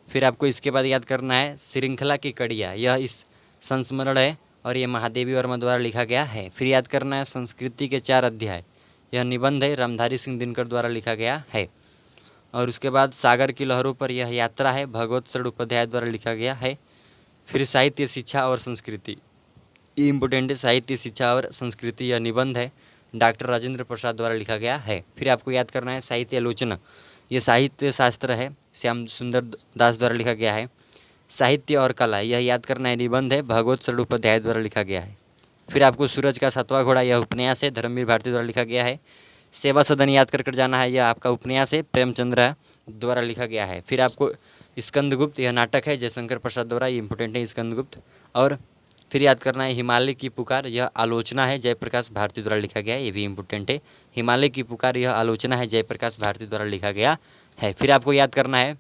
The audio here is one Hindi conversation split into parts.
फिर आपको इसके बाद याद करना है श्रृंखला की कड़ियाँ, यह इस संस्मरण है और ये महादेवी वर्मा द्वारा लिखा गया है। फिर याद करना है संस्कृति के 4 अध्याय, यह निबंध है रामधारी सिंह दिनकर द्वारा लिखा गया है। और उसके बाद सागर की लहरों पर यह यात्रा है, भगवत शरण उपाध्याय द्वारा लिखा गया है। फिर साहित्य शिक्षा और संस्कृति, ये इम्पोर्टेंट है, साहित्य शिक्षा और संस्कृति यह निबंध है, डॉक्टर राजेंद्र प्रसाद द्वारा लिखा गया है। फिर आपको याद करना है साहित्य आलोचना, यह साहित्य शास्त्र है, श्याम सुंदर दास द्वारा लिखा गया है। साहित्य और कला, यह याद करना है, निबंध है, भगवत शरण उपाध्याय द्वारा लिखा गया है। फिर आपको सूरज का 7वां घोड़ा, यह उपन्यास है, धर्मवीर भारती द्वारा लिखा गया है। सेवा सदन याद कर जाना है, यह आपका उपन्यास है, प्रेमचंद्र द्वारा लिखा गया है। फिर आपको स्कंदगुप्त, यह नाटक है, जयशंकर प्रसाद द्वारा, ये इंपॉर्टेंट है स्कंदगुप्त। और फिर याद करना है हिमालय की पुकार, यह आलोचना है, जयप्रकाश भारती द्वारा लिखा गया है, ये भी इंपॉर्टेंट है। हिमालय की पुकार यह आलोचना है, जयप्रकाश भारती द्वारा लिखा गया है। फिर आपको याद करना है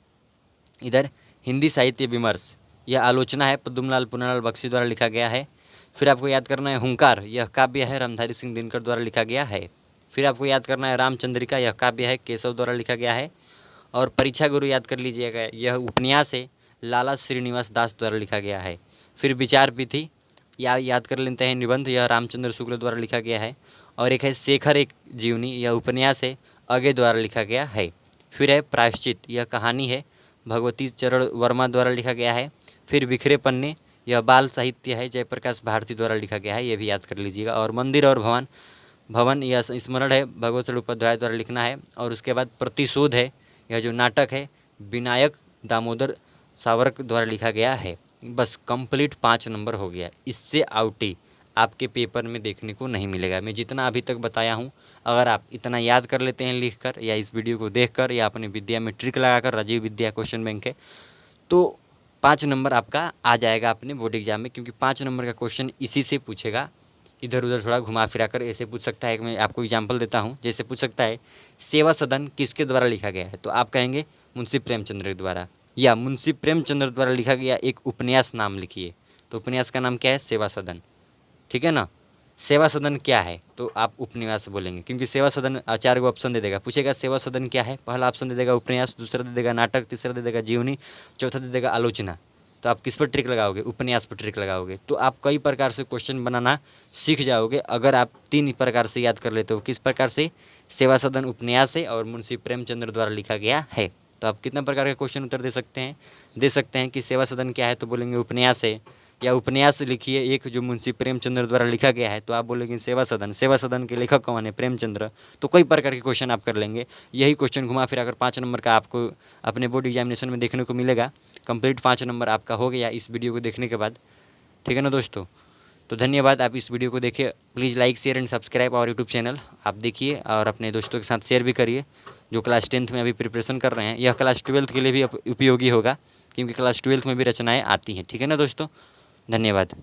इधर हिंदी साहित्य विमर्श, यह आलोचना है, पद्मलाल पुन्नालाल बख्शी द्वारा लिखा गया है। फिर आपको याद करना है हुंकार, यह काव्य है, रामधारी सिंह दिनकर द्वारा लिखा गया है। फिर आपको याद करना है रामचंद्रिका, यह काव्य है, केशव द्वारा लिखा गया है। और परीक्षा गुरु याद कर लीजिएगा, यह उपन्यास है, लाला श्रीनिवास दास द्वारा लिखा गया है। फिर विचार पीथी याद कर लेते हैं, निबंध, यह रामचंद्र शुक्ल द्वारा लिखा गया है। और एक है शेखर एक जीवनी, यह उपन्यास है, अगे द्वारा लिखा गया है। फिर है प्रायश्चित, यह कहानी है, भगवती चरण वर्मा द्वारा लिखा गया है। फिर बिखरे पन्ने, यह बाल साहित्य है, जयप्रकाश भारती द्वारा लिखा गया है, ये भी याद कर लीजिएगा। और मंदिर और भवन यह स्मरण है, भगवत शरण उपाध्याय द्वारा लिखना है। और उसके बाद प्रतिशोध है, यह जो नाटक है, विनायक दामोदर सावरकर द्वारा लिखा गया है। बस कंप्लीट 5 नंबर हो गया, इससे आउटी आपके पेपर में देखने को नहीं मिलेगा। मैं जितना अभी तक बताया हूँ, अगर आप इतना याद कर लेते हैं लिखकर, या इस वीडियो को देखकर, या अपने विद्या में ट्रिक लगाकर, राजीव विद्या क्वेश्चन बैंक है, तो 5 नंबर आपका आ जाएगा अपने बोर्ड एग्जाम में, क्योंकि 5 नंबर का क्वेश्चन इसी से पूछेगा। इधर उधर थोड़ा घुमा फिरा कर ऐसे पूछ सकता है। मैं आपको एग्जाम्पल देता हूँ, जैसे पूछ सकता है सेवा सदन किसके द्वारा लिखा गया है, तो आप कहेंगे मुंशी प्रेमचंद्र द्वारा, या मुंशी प्रेमचंद्र द्वारा लिखा गया एक उपन्यास नाम लिखिए, तो उपन्यास का नाम क्या है, सेवा सदन, ठीक है ना। सेवा सदन क्या है, तो आप उपन्यास बोलेंगे, क्योंकि सेवा सदन 4 गो ऑप्शन दे देगा, पूछेगा सेवा सदन क्या है, पहला ऑप्शन दे देगा उपन्यास, दूसरा दे देगा नाटक, तीसरा दे देगा जीवनी, चौथा दे देगा आलोचना। तो आप किस पर ट्रिक लगाओगे, उपन्यास पर ट्रिक लगाओगे, तो आप कई प्रकार से क्वेश्चन बनाना सीख जाओगे अगर आप 3 प्रकार से याद कर लेते हो। किस प्रकार से, सेवा सदन उपन्यास है और मुंशी प्रेमचंद्र द्वारा लिखा गया है। तो आप कितना प्रकार के क्वेश्चन उत्तर दे सकते हैं कि सेवा सदन क्या है, तो बोलेंगे उपन्यास है, या उपन्यास लिखिए एक जो मुंशी प्रेमचंद्र द्वारा लिखा गया है, तो आप बोलेंगे सेवा सदन, सेवा सदन के लेखक कौन है, प्रेमचंद्र। तो कई प्रकार के क्वेश्चन आप कर लेंगे। यही क्वेश्चन घुमा फिरा कर 5 नंबर का आपको अपने बोर्ड एग्जामिनेशन में देखने को मिलेगा। कंप्लीट 5 नंबर आपका हो गया इस वीडियो को देखने के बाद, ठीक है ना दोस्तों। तो धन्यवाद, आप इस वीडियो को देखिए, please like share and subscribe और यूट्यूब चैनल आप देखिए, और अपने दोस्तों के साथ शेयर भी करिए जो क्लास 10th में अभी प्रिपरेशन कर रहे हैं। यह क्लास 12th के लिए भी उपयोगी होगा, क्योंकि क्लास 12th में भी रचनाएँ आती हैं, ठीक है ना दोस्तों। धन्यवाद।